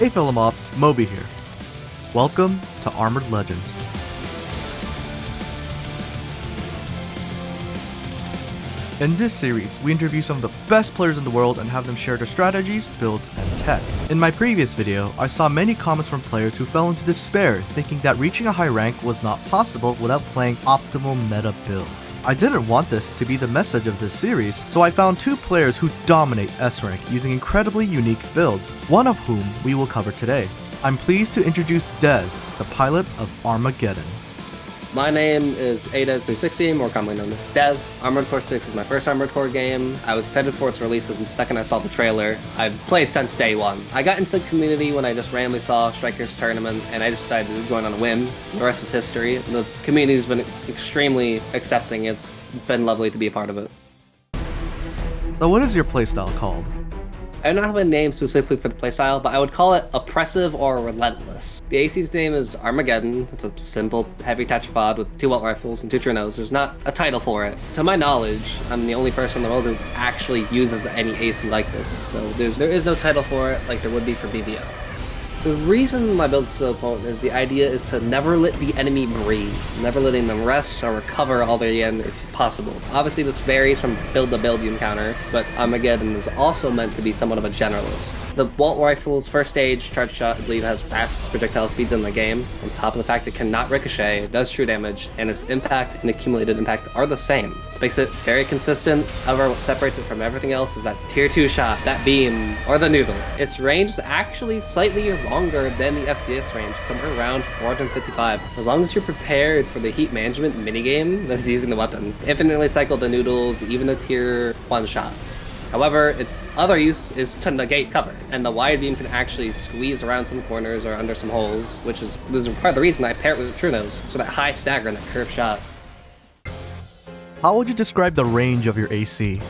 Hey fellow mobs, Moby here. Welcome to Armored Legends. In this series, we interview some of the best players in the world and have them share their strategies, builds, and tech. In my previous video, I saw many comments from players who fell into despair, thinking that reaching a high rank was not possible without playing optimal meta builds. I didn't want this to be the message of this series, so I found two players who dominate S rank using incredibly unique builds, one of whom we will cover today. I'm pleased to introduce Dez, the pilot of Armageddon. My name is ADez360, more commonly known as Dez. Armored Core 6 is my first Armored Core game. I was excited for its release the second I saw the trailer. I've played since day one. I got into the community when I just randomly saw Strikers Tournament, and I decided to join on a whim. The rest is history. The community's been extremely accepting. It's been lovely to be a part of it. So what is your playstyle called? I don't have a name specifically for the playstyle, but I would call it Oppressive or Relentless. The AC's name is Armageddon. It's a simple, heavy tetrapod with 2 welt rifles and 2 trinos. There's not a title for it. To my knowledge, I'm the only person in the world who actually uses any AC like this, so there is no title for it like there would be for BVO. The reason my build is so potent is the idea is to never let the enemy breathe, never letting them rest or recover all they can if possible. Obviously this varies from build to build you encounter, but Armageddon is also meant to be somewhat of a generalist. The Bolt Rifle's first stage charge shot, I believe, has fastest projectile speeds in the game, on top of the fact it cannot ricochet, it does true damage, and its impact and accumulated impact are the same. This makes it very consistent. However, what separates it from everything else is that tier 2 shot, that beam, or the noodle. Its range is actually slightly longer than the FCS range, somewhere around 455. As long as you're prepared for the heat management minigame that's using the weapon. Infinitely cycle the noodles, even the tier 1 shots. However, its other use is to negate cover, and the wide beam can actually squeeze around some corners or under some holes, which is part of the reason I pair it with the Trunos, so that high stagger and that curved shot. How would you describe the range of your AC?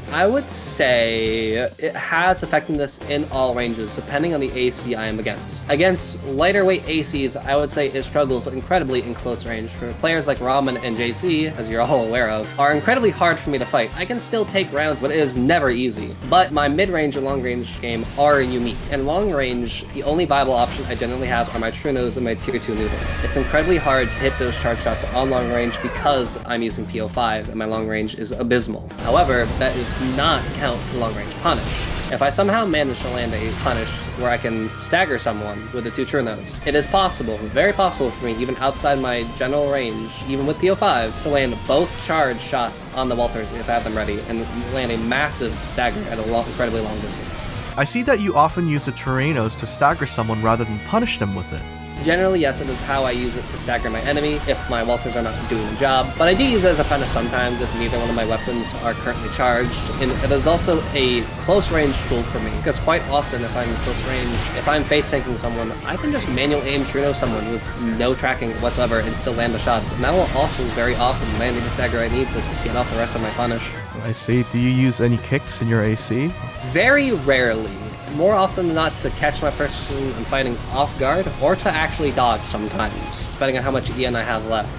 I would say it has effectiveness in all ranges, depending on the AC I am against. Against lighter weight ACs, I would say it struggles incredibly in close range. For players like Ramen and JC, as you're all aware of, are incredibly hard for me to fight. I can still take rounds, but it is never easy. But my mid-range and long-range game are unique. And long-range, the only viable option I generally have are my Trunos and my tier 2 noodle. It's incredibly hard to hit those charge shots on long range because I'm using PO5 and my long range is abysmal. However, that is not count for long range punish. If I somehow manage to land a punish where I can stagger someone with the 2 Trunos, it is possible, very possible for me, even outside my general range, even with PO5, to land both charge shots on the Walters if I have them ready, and land a massive stagger at a incredibly long distance. I see that you often use the Terrenos to stagger someone rather than punish them with it. Generally, yes, it is how I use it to stagger my enemy if my Walters are not doing the job, but I do use it as a punish sometimes if neither one of my weapons are currently charged. And it is also a close range tool for me, because quite often if I'm in close range, if I'm face tanking someone, I can just manual aim Truno someone with no tracking whatsoever and still land the shots, and that will also very often land me the stagger I need to get off the rest of my punish. I see. Do you use any kicks in your AC? Very rarely. More often than not to catch my person I'm fighting off guard, or to actually dodge sometimes, depending on how much EN I have left.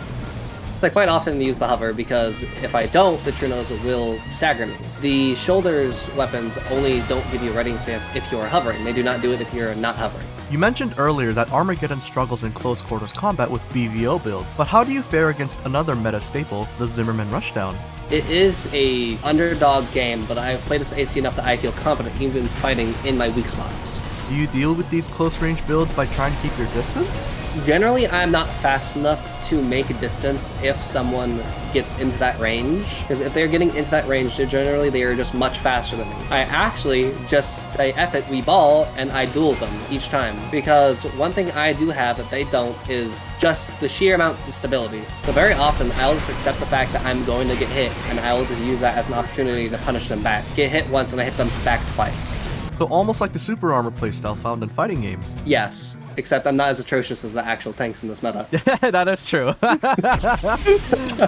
I quite often use the hover because if I don't, the Trunos will stagger me. The shoulders weapons only don't give you a readying stance if you are hovering. They do not do it if you're not hovering. You mentioned earlier that Armageddon struggles in close quarters combat with BVO builds, but how do you fare against another meta staple, the Zimmerman Rushdown? It is a underdog game, but I've played this AC enough that I feel confident even fighting in my weak spots. Do you deal with these close range builds by trying to keep your distance? Generally, I'm not fast enough to make a distance if someone gets into that range, because if they're getting into that range, they are just much faster than me. I actually just say, F it, we ball, and I duel them each time, because one thing I do have that they don't is just the sheer amount of stability. So very often, I'll just accept the fact that I'm going to get hit, and I will just use that as an opportunity to punish them back. Get hit once, and I hit them back twice. So almost like the super armor playstyle found in fighting games. Yes. Except I'm not as atrocious as the actual tanks in this meta. That is true.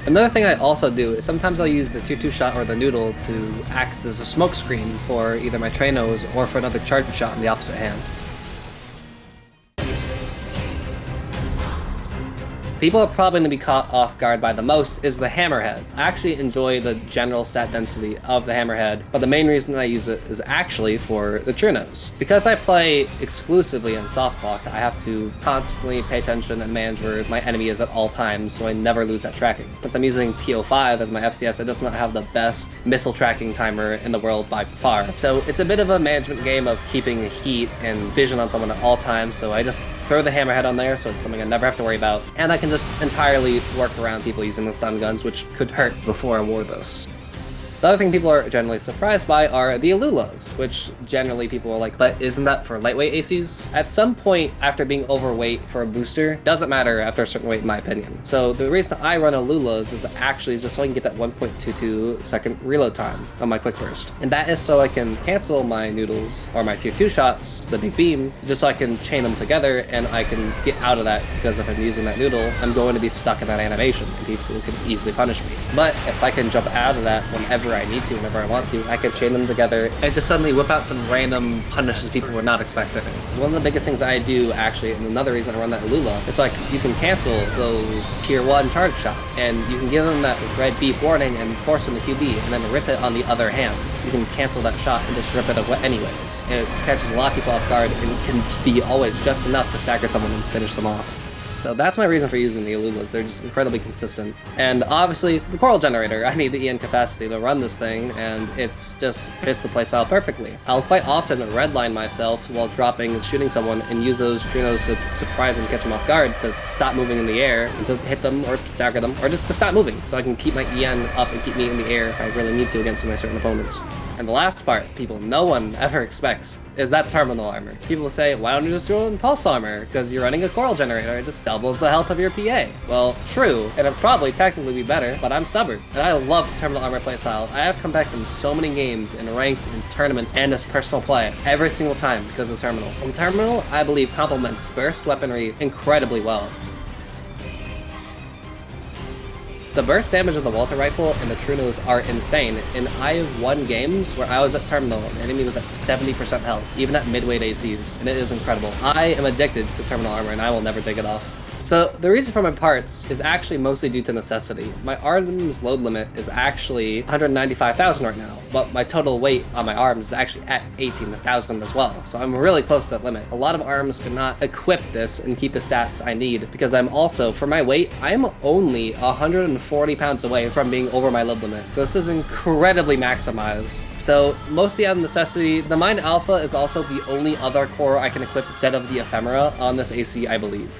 Another thing I also do is sometimes I'll use the 2-2 shot or the noodle to act as a smoke screen for either my Trunos or for another charge shot in the opposite hand. people are probably going to be caught off guard by the most is the Hammerhead. I actually enjoy the general stat density of the Hammerhead, but the main reason I use it is actually for the True Nose. Because I play exclusively in softlock, I have to constantly pay attention and manage where my enemy is at all times, so I never lose that tracking. Since I'm using PO5 as my FCS, it does not have the best missile tracking timer in the world by far. So it's a bit of a management game of keeping heat and vision on someone at all times, so I just throw the Hammerhead on there, so it's something I never have to worry about. And I can just entirely work around people using the stun guns, which could hurt before I wore this. The other thing people are generally surprised by are the Alulas, which generally people are like, but isn't that for lightweight ACs? At some point, after being overweight for a booster, doesn't matter after a certain weight in my opinion. So the reason I run Alulas is actually just so I can get that 1.22 second reload time on my quick burst. And that is so I can cancel my noodles or my tier 2 shots, the big beam, just so I can chain them together and I can get out of that, because if I'm using that noodle, I'm going to be stuck in that animation and people can easily punish me. But if I can jump out of that whenever I need to, whenever I want to, I can chain them together and just suddenly whip out some random punishes people were not expecting. One of the biggest things I do actually, and another reason I run that Alula, is like you can cancel those tier 1 charge shots and you can give them that red beep warning and force them to QB and then rip it on the other hand. You can cancel that shot and just rip it anyways. And it catches a lot of people off guard and can be always just enough to stagger someone and finish them off. So that's my reason for using the Alulas. They're just incredibly consistent. And obviously, the Coral Generator. I need the EN capacity to run this thing, and it's just fits the playstyle perfectly. I'll quite often redline myself while dropping and shooting someone and use those Trinos to surprise and catch them off guard, to stop moving in the air, and to hit them or stagger them, or just to stop moving, so I can keep my EN up and keep me in the air if I really need to against my certain opponents. And the last part, no one ever expects, is that terminal armor. People say, why don't you just run pulse armor? Because you're running a coral generator, it just doubles the health of your PA. Well, true, and it'd probably technically be better, but I'm stubborn. And I love the terminal armor playstyle. I have come back from so many games in ranked, in tournament, and as personal play, every single time because of terminal. And terminal, I believe, complements burst weaponry incredibly well. The burst damage of the Walter Rifle and the True Nose are insane, and I have won games where I was at terminal and the enemy was at 70% health, even at midweight ACs, and it is incredible. I am addicted to terminal armor and I will never take it off. So the reason for my parts is actually mostly due to necessity. My arms load limit is actually 195,000 right now, but my total weight on my arms is actually at 18,000 as well. So I'm really close to that limit. A lot of arms cannot equip this and keep the stats I need, because I'm also, for my weight, I'm only 140 pounds away from being over my load limit. So this is incredibly maximized. So mostly out of necessity, the Mind Alpha is also the only other core I can equip instead of the Ephemera on this AC, I believe.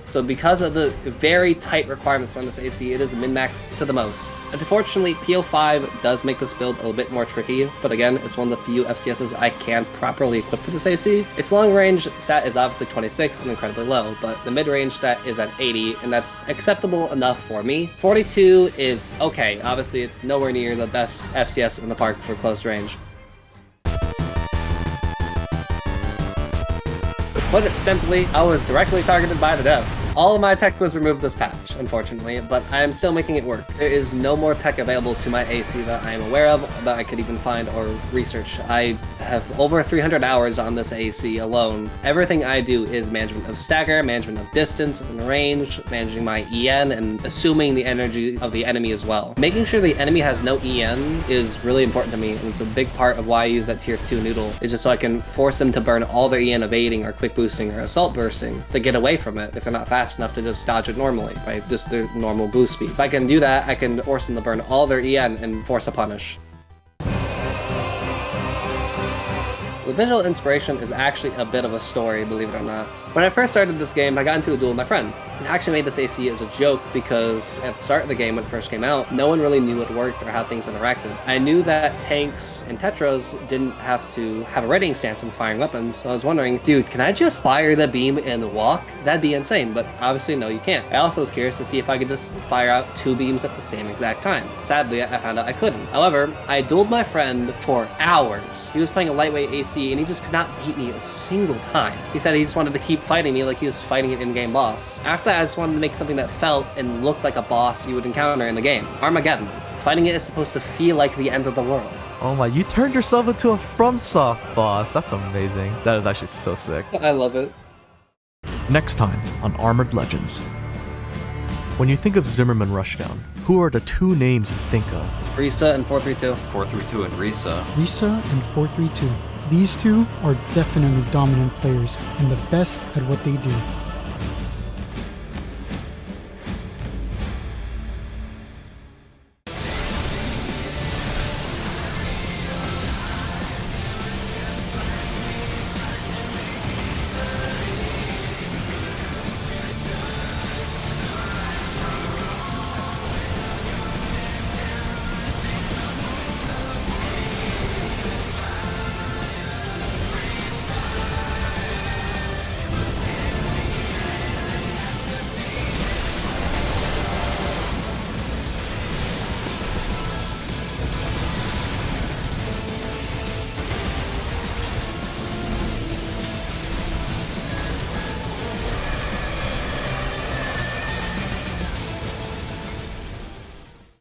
So because of the very tight requirements on this AC, it is min-maxed to the most. Unfortunately, PO5 does make this build a little bit more tricky, but again, it's one of the few FCSs I can properly equip for this AC. Its long-range stat is obviously 26 and incredibly low, but the mid-range stat is at 80, and that's acceptable enough for me. 42 is okay. Obviously, it's nowhere near the best FCS in the park for close range. Put it simply, I was directly targeted by the devs. All of my tech was removed this patch, unfortunately, but I am still making it work. There is no more tech available to my AC that I am aware of that I could even find or research. I have over 300 hours on this AC alone. Everything I do is management of stagger, management of distance and range, managing my EN, and assuming the energy of the enemy as well. Making sure the enemy has no EN is really important to me, and it's a big part of why I use that tier 2 noodle. It's just so I can force them to burn all their EN evading or quick boosting or assault bursting to get away from it if they're not fast enough to just dodge it normally by just their normal boost speed. If I can do that, I can force them to burn all their EN and force a punish. The visual inspiration is actually a bit of a story, believe it or not. When I first started this game, I got into a duel with my friend. I actually made this AC as a joke because at the start of the game when it first came out, no one really knew what worked or how things interacted. I knew that tanks and tetras didn't have to have a readying stance when firing weapons, so I was wondering, dude, can I just fire the beam and walk? That'd be insane, but obviously no, you can't. I also was curious to see if I could just fire out 2 beams at the same exact time. Sadly, I found out I couldn't. However, I dueled my friend for hours. He was playing a lightweight AC and he just could not beat me a single time. He said he just wanted to keep fighting me like he was fighting an in-game boss. After that, I just wanted to make something that felt and looked like a boss you would encounter in the game. Armageddon. Fighting it is supposed to feel like the end of the world. Oh my, you turned yourself into a FromSoft boss. That's amazing. That is actually so sick. I love it. Next time on Armored Legends. When you think of Zimmerman Rushdown, who are the two names you think of? Risa and 432. 432 and Risa. Risa and 432. These two are definitely dominant players and the best at what they do.